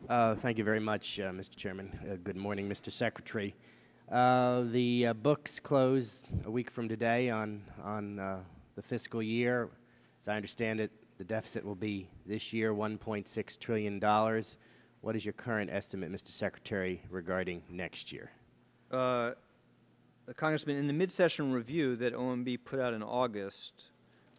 Thank you very much, Mr. Chairman. Good morning, Mr. Secretary. The books close a week from today on the fiscal year. As I understand it, the deficit will be this year $1.6 trillion. What is your current estimate, Mr. Secretary, regarding next year? Congressman, in the mid-session review that OMB put out in August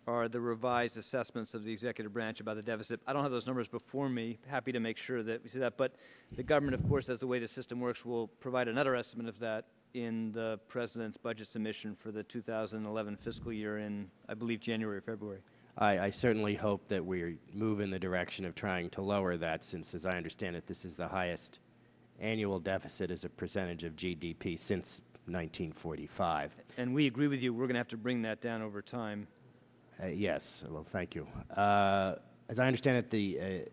are the revised assessments of the executive branch about the deficit. I don't have those numbers before me. Happy to make sure that we see that. But the government, of course, as the way the system works, will provide another estimate of that in the President's budget submission for the 2011 fiscal year in, I believe, January or February. I certainly hope that we move in the direction of trying to lower that, since, as I understand it, this is the highest annual deficit as a percentage of GDP since 1945. And we agree with you. We're going to have to bring that down over time. Yes. Well, thank you. As I understand it, the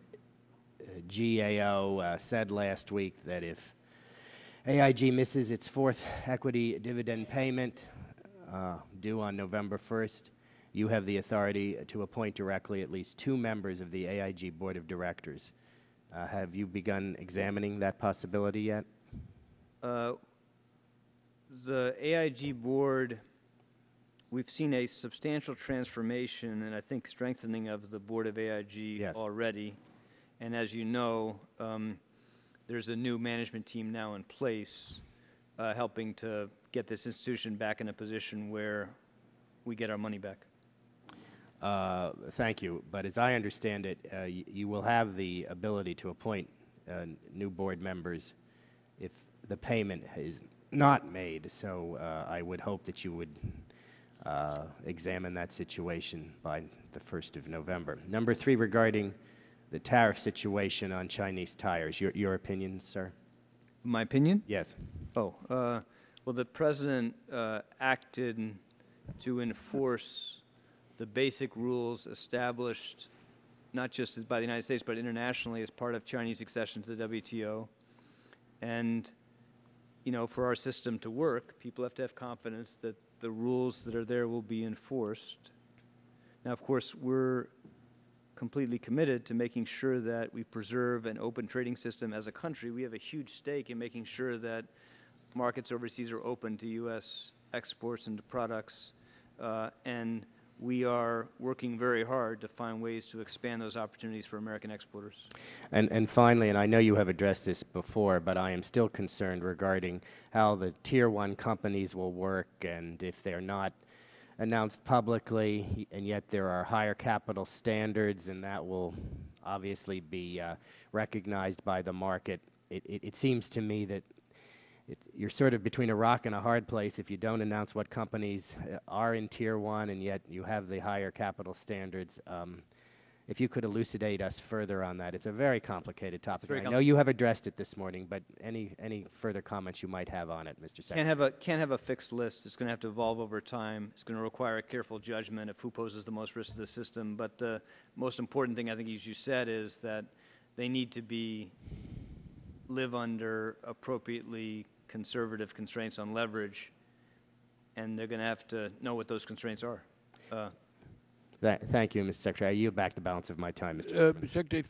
GAO said last week that if AIG misses its fourth equity dividend payment due on November 1st, you have the authority to appoint directly at least 2 members of the AIG Board of Directors. Have you begun examining that possibility yet? The AIG Board, we've seen a substantial transformation and I think strengthening of the board of AIG already. And as you know, there's a new management team now in place helping to get this institution back in a position where we get our money back. Thank you. But as I understand it, you will have the ability to appoint new board members if the payment is not made. So I would hope that you would examine that situation by the 1st of November. Number 3, regarding the tariff situation on Chinese tires. Your opinion, sir? My opinion? Yes. Oh, well, the President acted to enforce the basic rules established not just by the United States but internationally as part of Chinese accession to the WTO. And, you know, for our system to work, people have to have confidence that the rules that are there will be enforced. Now, of course, we're completely committed to making sure that we preserve an open trading system as a country. We have a huge stake in making sure that markets overseas are open to U.S. exports and to products, and we are working very hard to find ways to expand those opportunities for American exporters. And finally, and I know you have addressed this before, but I am still concerned regarding how the Tier 1 companies will work, and if they're not announced publicly, and yet there are higher capital standards, and that will obviously be recognized by the market. It seems to me that you're sort of between a rock and a hard place if you don't announce what companies are in Tier 1 and yet you have the higher capital standards. If you could elucidate us further on that. It's a very complicated topic. I know you have addressed it this morning, but any further comments you might have on it, Mr. Secretary? Can't have a fixed list. It's going to have to evolve over time. It's going to require a careful judgment of who poses the most risk to the system. But the most important thing, I think, as you said, is that they need to live under appropriately conservative constraints on leverage, and they're going to have to know what those constraints are. Thank you, Mr. Secretary. I yield back the balance of my time, Mr. Secretary.